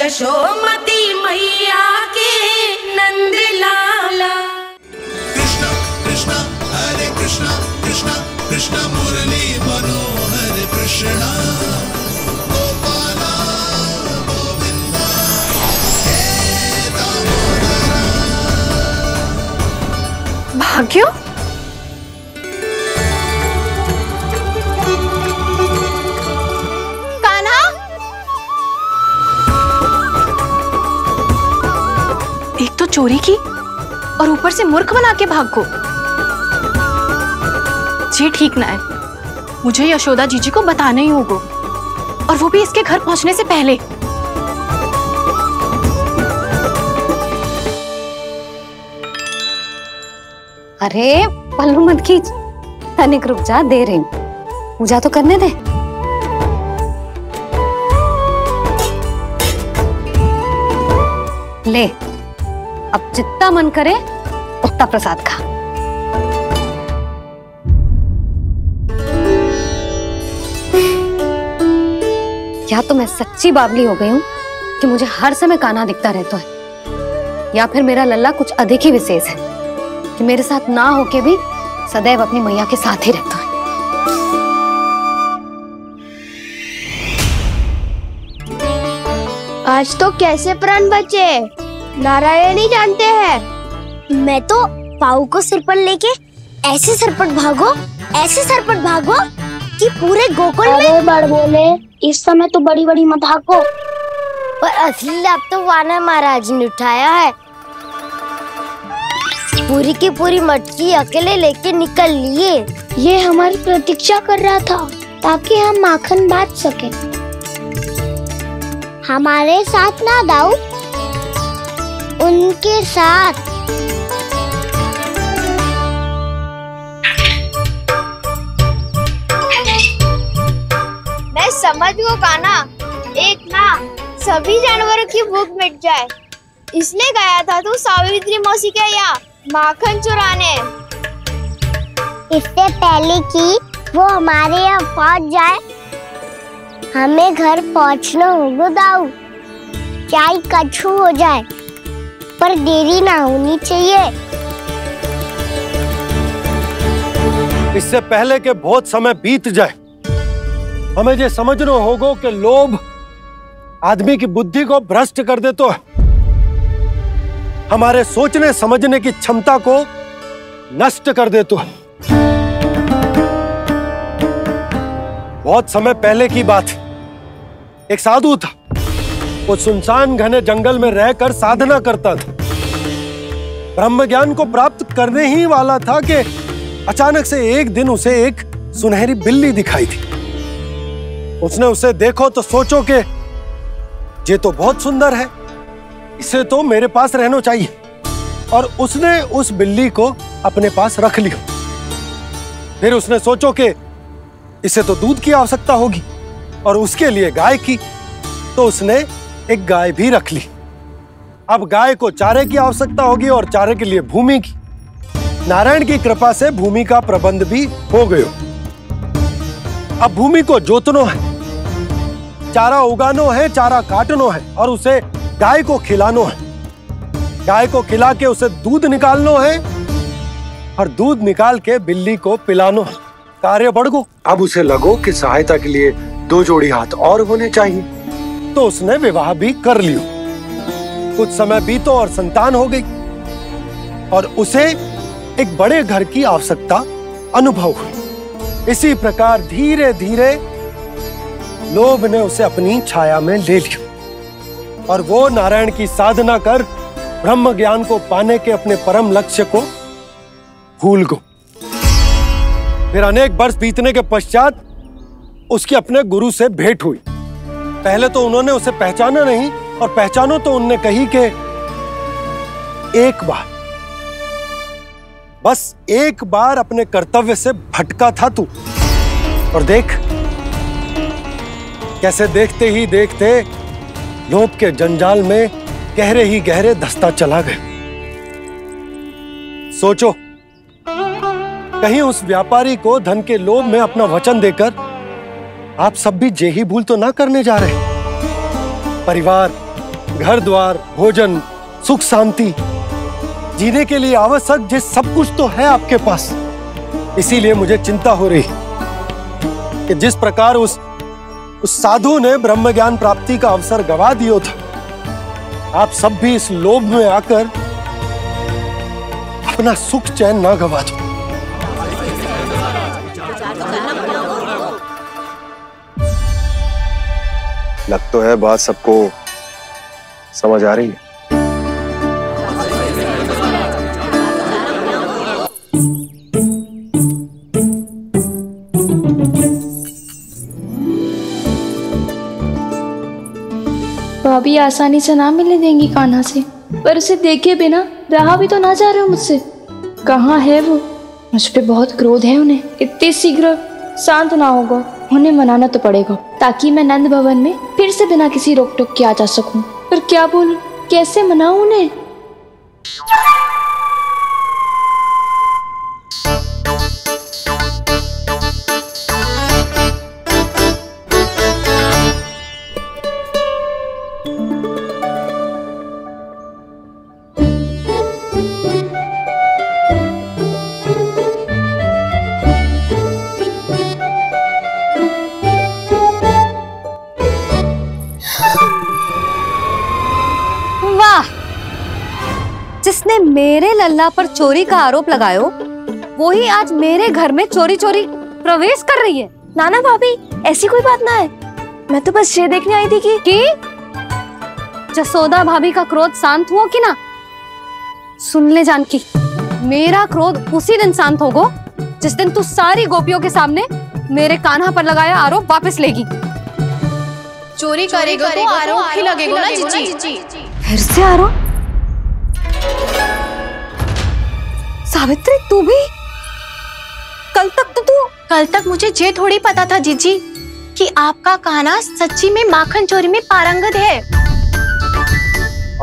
यशोमती मैया के नंद लाला। कृष्ण कृष्ण हरे कृष्ण कृष्ण कृष्ण मुरली मनोहर कृष्ण गोपाला गोविंदा हे दामोदरा। भाग्य, एक तो चोरी की और ऊपर से मूर्ख बना के भाग को। ये ठीक ना है, मुझे यशोदा जीजी को बताना ही होगा, और वो भी इसके घर पहुंचने से पहले। अरे पल्लू मत खींच, तनिक रुक जा, दे रही हूं, पूजा तो करने दे। ले, अब जितना मन करे उतना प्रसाद खा। या तो मैं सच्ची बावली हो गई हूँ कि मुझे हर समय कान्हा दिखता रहता है, या फिर मेरा लल्ला कुछ अधिक ही विशेष है कि मेरे साथ ना होके भी सदैव अपनी मैया के साथ ही रहता है। आज तो कैसे प्राण बचे नारायण ही जानते हैं। मैं तो पाऊ को सिर पर लेके ऐसे सरपट भागो कि पूरे गोकुल में बड़ बोले। इस समय तो बड़ी बड़ी मत हाको, पर असली लाभ तो वानर महाराज ने उठाया है। पूरी की पूरी मटकी अकेले लेके निकल लिए। ये हमारी प्रतीक्षा कर रहा था ताकि हम माखन बांट सके। हमारे साथ ना दाऊ, उनके साथ। मैं समझ गो कान्हा, एक ना सभी जानवरों की भूख मिट जाए, इसलिए गया था तू सावित्री मौसी के यहाँ माखन चुराने। इससे पहले कि वो हमारे यहाँ पहुँच जाए, हमें घर पहुँचना होगा दाऊ, चाहे कछु हो जाए, पर देरी ना होनी चाहिए। इससे पहले कि बहुत समय बीत जाए, हमें ये समझना होगा कि लोभ आदमी की बुद्धि को भ्रष्ट कर दे, तो हमारे सोचने समझने की क्षमता को नष्ट कर दे। तो बहुत समय पहले की बात, एक साधु था, वो सुनसान घने जंगल में रहकर साधना करता था। ब्रह्म ज्ञान को प्राप्त करने ही वाला था कि अचानक से एक दिन उसे एक सुनहरी बिल्ली दिखाई थी। उसने उसे देखो तो सोचो कि ये तो बहुत सुंदर है, इसे तो मेरे पास रहना चाहिए, और उसने उस बिल्ली को अपने पास रख लिया। फिर उसने सोचो कि इसे तो दूध की आवश्यकता होगी और उसके लिए गाय की, तो उसने एक गाय भी रख ली। अब गाय को चारे की आवश्यकता होगी और चारे के लिए भूमि की। नारायण की कृपा से भूमि का प्रबंध भी हो गयो। अब भूमि को जोतनो है, चारा उगानो है, चारा काटनो है, और उसे गाय को खिलानो है। गाय को खिला के उसे दूध निकालनो है, और दूध निकाल के बिल्ली को पिलानो है। कार्य बढ़ गो। अब उसे लगो कि सहायता के लिए 2 जोड़ी हाथ और होने चाहिए, तो उसने विवाह भी कर लियो। कुछ समय बीतो और संतान हो गई, और उसे एक बड़े घर की आवश्यकता अनुभव हुई। इसी प्रकार धीरे धीरे लोभ ने उसे अपनी छाया में ले लिया, और वो नारायण की साधना कर ब्रह्म ज्ञान को पाने के अपने परम लक्ष्य को भूल गो। फिर अनेक वर्ष बीतने के पश्चात उसकी अपने गुरु से भेंट हुई। पहले तो उन्होंने उसे पहचाना नहीं, और पहचानो तो उनने कही कि एक बार, बस एक बार अपने कर्तव्य से भटका था तू, और देख कैसे देखते ही देखते लोभ के जंजाल में गहरे ही गहरे धंसता चला गया। सोचो, कहीं उस व्यापारी को धन के लोभ में अपना वचन देकर आप सब भी जे ही भूल तो ना करने जा रहे। परिवार, घर द्वार, भोजन, सुख शांति, जीने के लिए आवश्यक जिस सब कुछ तो है आपके पास। इसीलिए मुझे चिंता हो रही कि जिस प्रकार उस साधु ने ब्रह्म ज्ञान प्राप्ति का अवसर गवा दिया था, आप सब भी इस लोभ में आकर अपना सुख चैन ना गवा दो। लग तो है बात सबको समझ आ रही है। भाभी आसानी से ना मिलने देंगी कान्हा से, पर उसे देखे बिना रहा भी तो ना जा रहे हो मुझसे। कहाँ है वो? मुझ पे बहुत क्रोध है उन्हें। इतने शीघ्र शांत ना होगा, उन्हें मनाना तो पड़ेगा ताकि मैं नंद भवन में फिर से बिना किसी रोक टोक के आ जा सकूं। पर क्या बोलूं, कैसे मनाऊं उन्हें? जिसने मेरे लल्ला पर चोरी का आरोप लगायो, वो ही आज मेरे घर में चोरी चोरी प्रवेश कर रही है। नाना भाभी, ऐसी कोई बात ना है, मैं तो बस ये देखने आई थी कि जसोदा भाभी का क्रोध शांत हुआ कि ना? सुन ले जानकी, मेरा क्रोध उसी दिन शांत होगा जिस दिन तू सारी गोपियों के सामने मेरे कान्हा पर लगाया आरोप वापस लेगी। चोरी करेगा तो आरोप ही लगेगा ना जीजी। फिर से आरोप? सावित्री, तू भी? कल तक मुझे ये थोड़ी पता था जीजी कि आपका कान्हा सच्ची में माखन चोरी में पारंगत है।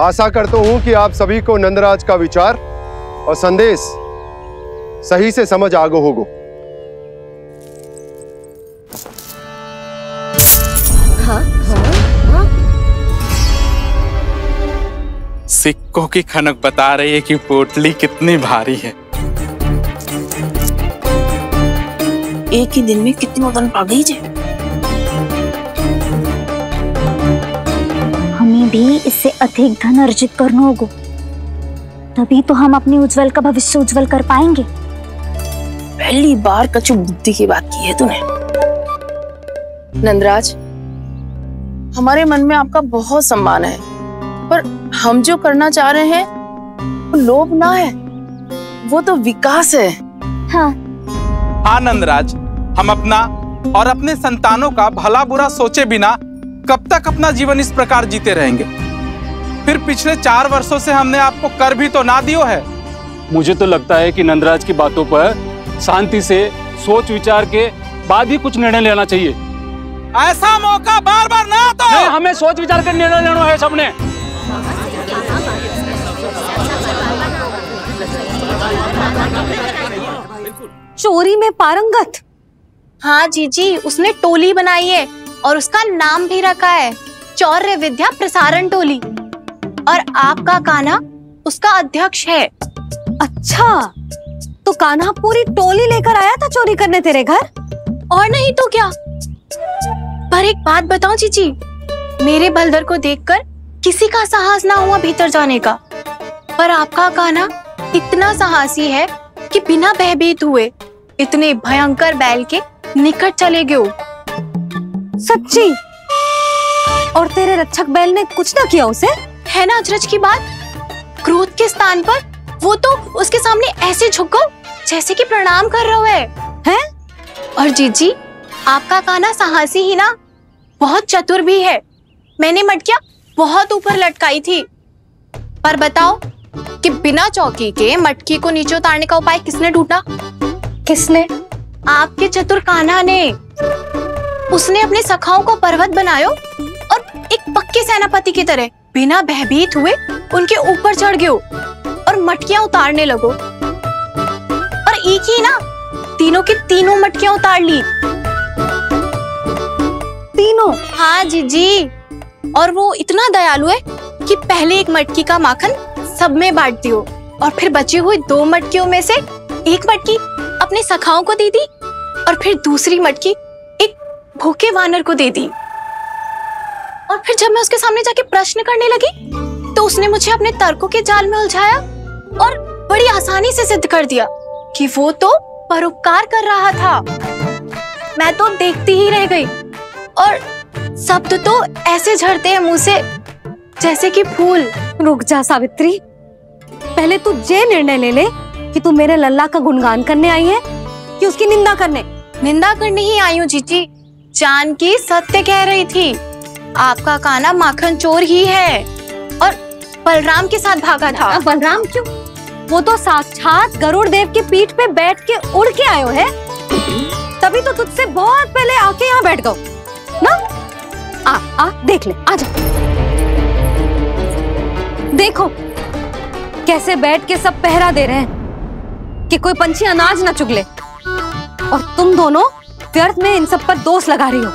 आशा करता हूँ कि आप सभी को नंदराज का विचार और संदेश सही से समझ आगो होगो। सिक्कों की खनक बता रही है कि पोटली कितनी भारी है। एक ही दिन में कितनी वजन पा गई जे। हमें भी इससे अधिक धन अर्जित करना होगा, तभी तो हम अपने उज्जवल का भविष्य उज्जवल कर पाएंगे। पहली बार कछु बुद्धि की बात की है तूने। नंदराज, हमारे मन में आपका बहुत सम्मान है, पर हम जो करना चाह रहे हैं वो लोभ ना है, वो तो विकास है। हाँ नंदराज, हम अपना और अपने संतानों का भला बुरा सोचे बिना कब तक अपना जीवन इस प्रकार जीते रहेंगे? फिर पिछले 4 वर्षों से हमने आपको कर भी तो ना दियो है। मुझे तो लगता है कि नंदराज की बातों पर शांति से सोच विचार के बाद ही कुछ निर्णय लेना चाहिए। ऐसा मौका बार बार ना आता। नहीं, हमें सोच विचार कर निर्णय लेना है सबने। चोरी में पारंगत? हाँ जीजी, उसने टोली बनाई है और उसका नाम भी रखा है चौर्य विद्या प्रसारण टोली, और आपका कान्हा उसका अध्यक्ष है। अच्छा, तो कान्हा पूरी टोली लेकर आया था चोरी करने तेरे घर? और नहीं तो क्या। पर एक बात बताओ जीजी, मेरे बलदर को देखकर किसी का साहस ना हुआ भीतर जाने का, पर आपका कान्हा इतना साहसी है कि बिना भयभीत हुए इतने भयंकर बैल के निकट चले गए। सच्ची? और तेरे रक्षक बैल ने कुछ ना किया उसे? है ना अचरज की बात। क्रोध के स्थान पर वो तो उसके सामने ऐसे झुको जैसे कि प्रणाम कर रहा है। और जीजी, आपका कान्हा साहसी ही ना, बहुत चतुर भी है। मैंने मटकियां बहुत ऊपर लटकाई थी, पर बताओ कि बिना चौकी के मटकी को नीचे उतारने का उपाय किसने ढूंढा? किसने? आपके चतुर कान्हा ने। उसने अपने सखाओं को पर्वत बनायो और एक पक्के सेनापति की तरह बिना भयभीत हुए उनके ऊपर चढ़ गयो और मटकियां उतारने लगो। और एक ही ना, तीनों की तीनों मटकियां उतार ली। तीनों? हाँ जीजी, और वो इतना दयालु है कि पहले एक मटकी का माखन सब में बांट दियो और फिर बची हुई 2 मटकियों में से एक मटकी अपने सखाओं को दे दी और फिर दूसरी मटकी एक भूखे वानर को दे दी। और फिर जब मैं उसके सामने जाके प्रश्न करने लगी तो उसने मुझे अपने तर्कों के जाल में उलझाया और बड़ी आसानी से सिद्ध कर दिया कि वो तो परोपकार कर रहा था। मैं तो देखती ही रह गई और शब्द तो ऐसे झड़ते हैं मुंह से जैसे कि फूल। रुक जा सावित्री, पहले तू ये निर्णय ले ले कि तू मेरे लल्ला का गुणगान करने आई है कि उसकी निंदा करने। निंदा करने ही आई हूँ जीजी। जानकी सत्य कह रही थी, आपका कान्हा माखन चोर ही है और बलराम के साथ भागा था। बलराम क्यों? वो तो साक्षात गरुड़ देव की पीठ पे बैठ के उड़ के आयो है, तभी तो तुझसे बहुत पहले आके यहाँ बैठ गओ ना। आ देख ले, आ जा। देखो कैसे बैठ के सब पहरा दे रहे हैं कि कोई पंछी अनाज ना चुगले, और तुम दोनों व्यर्थ में इन सब पर दोष लगा रही हो।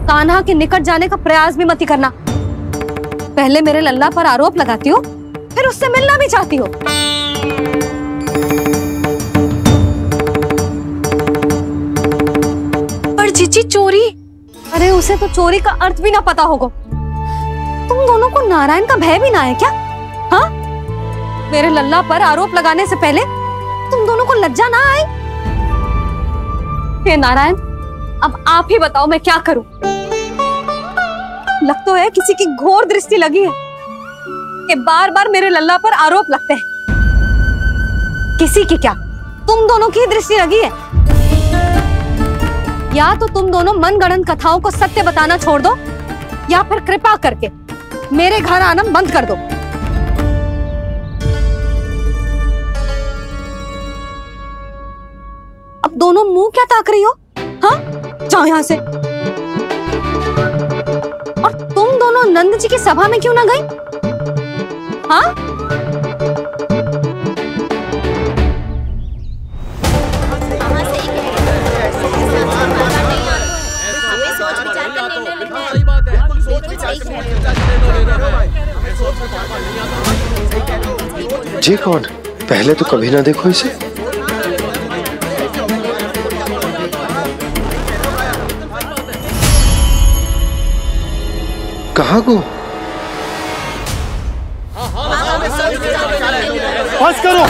कान्हा के निकट जाने का प्रयास भी मत ही करना। पहले मेरे लल्ला पर आरोप लगाती हो, फिर उससे मिलना भी चाहती हो। पर जीजी चोरी, अरे उसे तो चोरी का अर्थ भी ना पता होगा। तुम दोनों को नारायण का भय भी ना है क्या? हाँ, मेरे लल्ला पर आरोप लगाने से पहले तुम दोनों को लज्जा ना आई? हे नारायण, अब आप ही बताओ मैं क्या करूं। लग तो है किसी की घोर दृष्टि लगी है कि बार बार मेरे लल्ला पर आरोप लगते हैं। किसी की क्या, तुम दोनों की दृष्टि लगी है। या तो तुम दोनों मनगढ़ंत कथाओं को सत्य बताना छोड़ दो, या फिर कृपा करके मेरे घर आना बंद कर दो। अब दोनों मुंह क्या ताक रही हो? हाँ, जाओ यहां से। और तुम दोनों नंद जी की सभा में क्यों ना गई? हाँ, जी कौन? पहले तो कभी ना देखो इसे। कहाँ को? बस करो।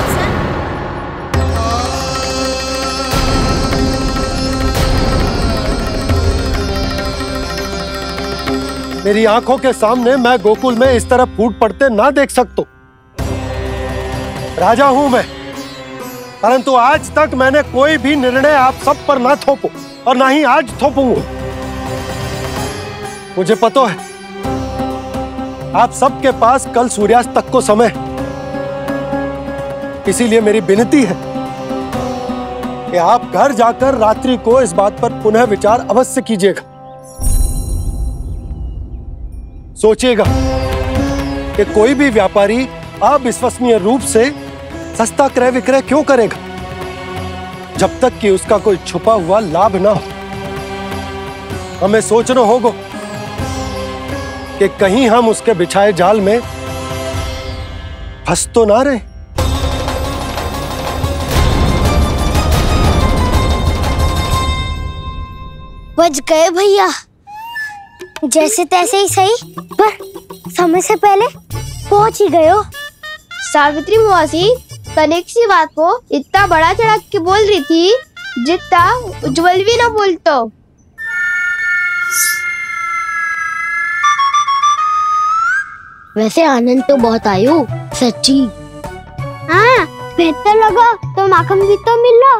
मेरी आंखों के सामने मैं गोकुल में इस तरह फूट पड़ते ना देख सकता। राजा हूं मैं, परंतु आज तक मैंने कोई भी निर्णय आप सब पर ना थोपो और ना ही आज थोपूंगा। मुझे पता है आप सबके पास कल सूर्यास्त तक को समय, इसीलिए मेरी विनती है कि आप घर जाकर रात्रि को इस बात पर पुनः विचार अवश्य कीजिएगा। सोचिएगा कि कोई भी व्यापारी अविश्वसनीय रूप से सस्ता क्रय विक्रय क्यों करेगा जब तक कि उसका कोई छुपा हुआ लाभ ना हो। हमें सोचना होगा कि कहीं हम उसके बिछाए जाल में फंस तो ना रहे। बच गए भैया, जैसे तैसे ही सही, पर समय से पहले पहुंच ही गए हो। सावित्री मौसी कनेक सी बात को इतना बड़ा चढ़ा के बोल रही थी जितना उज्जवल भी ना बोलतो। वैसे आनंद तो बहुत आयो, सच्ची। हाँ, बेहतर लगा तो माखन भी तो मिला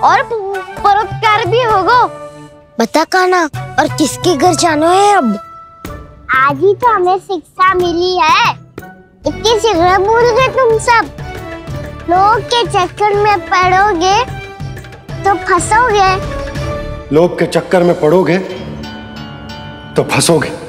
और परोपकार भी होगा। बता कान्हा, और किसके घर जाना है अब? आज ही तो हमें शिक्षा मिली है, इतनी शीघ्र भूल गए तुम सब। लोग के चक्कर में पड़ोगे तो फंसोगे। लोग के चक्कर में पड़ोगे तो फंसोगे।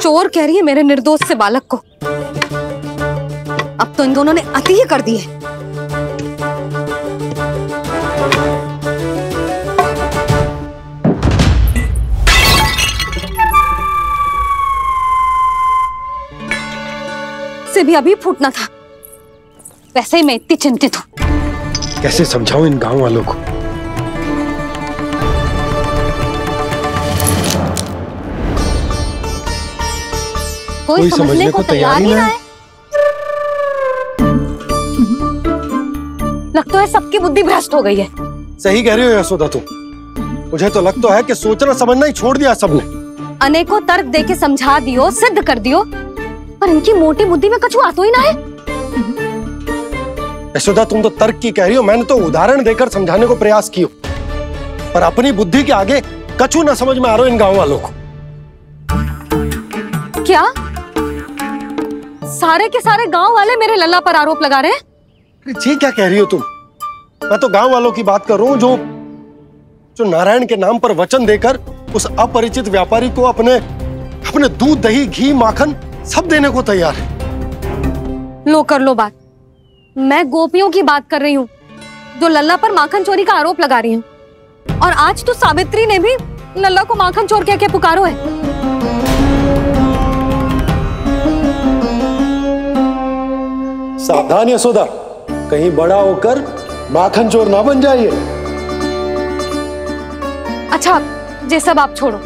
चोर कह रही है मेरे निर्दोष से बालक को। अब तो इन दोनों ने अति ही कर दी है। से भी अभी फूटना था। वैसे ही मैं इतनी चिंतित हूँ। कैसे समझाऊं इन गांव वालों को? कोई समझने को तैयार ही ना है। लगता है सबकी बुद्धि भ्रष्ट हो गई है। सही कह रही हो यशोदा तुम। मुझे तो लगता है कि सोचना समझना ही छोड़ दिया सबने। अनेकों तर्क देके समझा दियो, सिद्ध कर दियो, पर इनकी मोटी बुद्धि में कछु आतो ही ना है। यशोदा तुम तो तर्क की कह रही हो, मैंने तो उदाहरण देकर समझाने को प्रयास किया, पर अपनी बुद्धि के आगे कछु ना समझ में आ रहा इन गांव वालों को। क्या सारे के सारे गांव वाले मेरे लल्ला पर आरोप लगा रहे हैं? जी क्या कह रही हो तुम? मैं तो गांव वालों की बात कर रहा हूं जो नारायण के नाम पर वचन देकर उस अपरिचित व्यापारी को अपने दूध, दही, घी, माखन सब देने को तैयार है। लो कर लो बात। मैं गोपियों की बात कर रही हूँ जो लल्ला पर माखन चोरी का आरोप लगा रही हूँ। और आज तो सावित्री ने भी लल्ला को माखन चोर कह के पुकारो है। सावधान यशोदा, कहीं बड़ा होकर माखन चोर ना बन जाइए। अच्छा, ये सब आप छोड़ो।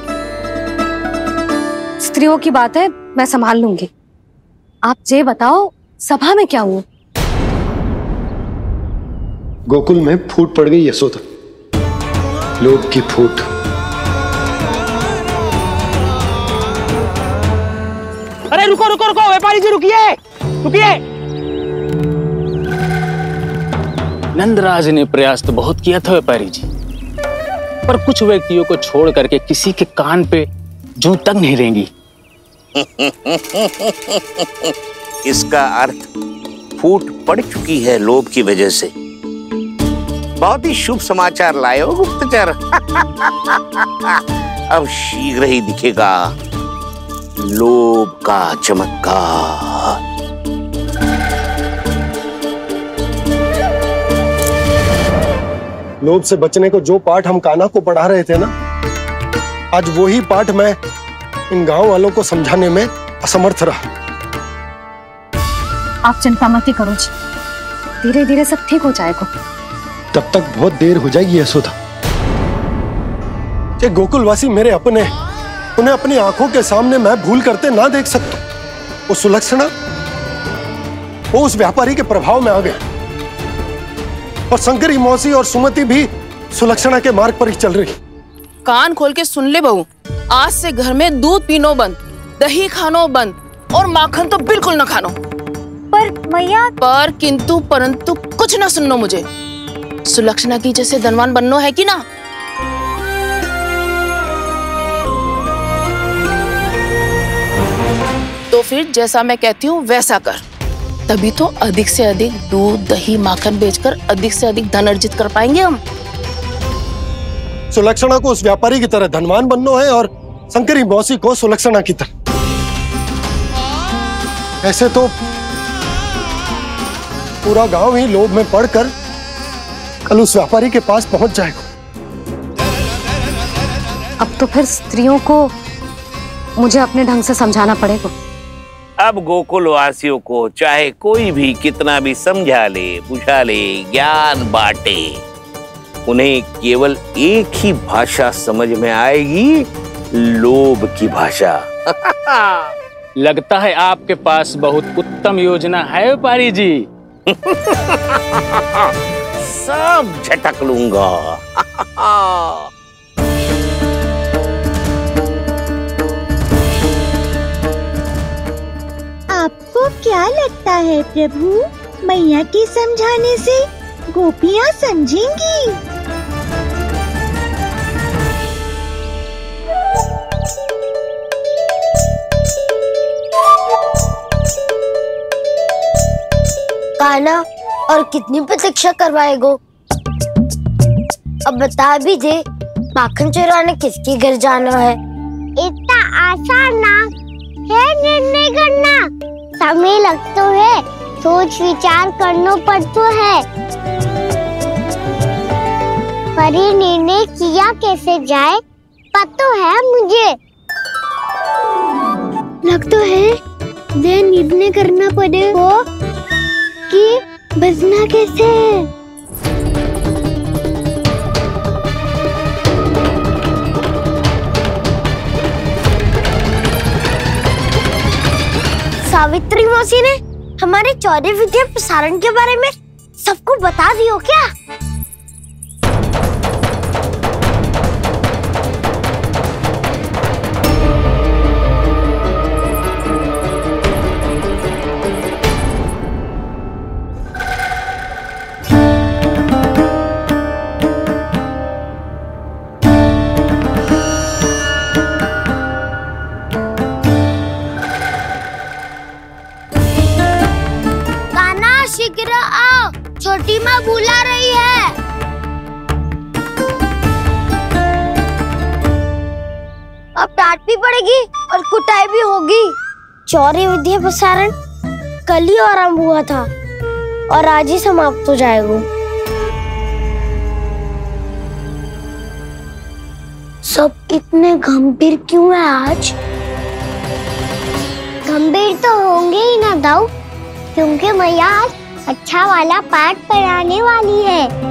स्त्रियों की बात है, मैं संभाल लूंगी। आप ये बताओ सभा में क्या हुआ? गोकुल में फूट पड़ गई यशोदा, लोभ की फूट। अरे रुको रुको रुको, व्यापारी जी रुकिए रुकिए। नंदराज ने प्रयास तो बहुत किया था व्यापारी जी, पर कुछ व्यक्तियों को छोड़ करके किसी के कान पे जूं तक नहीं रेंगी। इसका अर्थ फूट पड़ चुकी है लोभ की वजह से। बहुत ही शुभ समाचार लाए हो गुप्तचर। अब शीघ्र ही दिखेगा लोभ का चमत्कार। लोभ से बचने को जो पाठ हम कान्हा को पढ़ा रहे थे ना, आज वही पाठ मैं इन गांव वालों को समझाने में असमर्थ रहा। आप चिंता मत ही करो जी, धीरे धीरे सब ठीक हो जाएगा। तब तक बहुत देर हो जाएगी यशोदा। ये गोकुलवासी मेरे अपने, उन्हें अपनी आंखों के सामने मैं भूल करते ना देख सकता। वो सुलक्षणा, वो उस व्यापारी के प्रभाव में आ गए, और शंकरी मौसी और सुमति भी सुलक्षणा के मार्ग पर ही चल रही। कान खोल के सुन ले बहू, आज से घर में दूध पीनो बंद, दही खानो बंद, और माखन तो बिल्कुल ना खानो। पर मैया, पर किंतु परंतु कुछ ना सुननो मुझे। सुलक्षणा की जैसे धनवान बननो है कि ना? तो फिर जैसा मैं कहती हूँ वैसा कर, तभी तो अधिक से अधिक दूध, दही, माखन बेचकर अधिक से अधिक धन अर्जित कर पाएंगे हम। सुलक्षणा को उस व्यापारी की तरह धनवान बनना है और शंकरी मौसी को सुलक्षणा की तरह। ऐसे तो पूरा गांव ही लोभ में पड़कर कल उस व्यापारी के पास पहुंच जाएगा। अब तो फिर स्त्रियों को मुझे अपने ढंग से समझाना पड़ेगा। अब गोकुल वासियों को चाहे कोई भी कितना भी समझा ले, बुझा ले, ज्ञान बांटे, उन्हें केवल एक ही भाषा समझ में आएगी, लोभ की भाषा। लगता है आपके पास बहुत उत्तम योजना है व्यापारी जी। सब झटक लूंगा। आपको क्या लगता है प्रभु, मैया के समझाने से गोपियाँ समझेंगी? कान्हा, और कितनी प्रतीक्षा करवाएगो? अब बता भी दे, माखन चुराने किसके घर जाना है? इतना आसान ना है निर्णय करना। समय लगता है, सोच विचार करना पड़ता है, पर ये निर्णय किया कैसे जाए पता है मुझे। लगता है वे निर्णय करना पड़ेगा कि बचना कैसे है। सावित्री मौसी ने हमारे चौरे विद्या प्रसारण के बारे में सबको बता दियो क्या? शीघ्र आओ, छोटी माँ बुला रही है। अब डांट भी पड़ेगी और कुटाई भी होगी। चौरी विद्या प्रसारण कल ही आरंभ हुआ था और आज ही समाप्त हो जाएगा। सब इतने गंभीर क्यों है आज? गंभीर तो होंगे ही ना दाऊ, क्योंकि मैया आज अच्छा वाला पाठ पढ़ाने वाली है।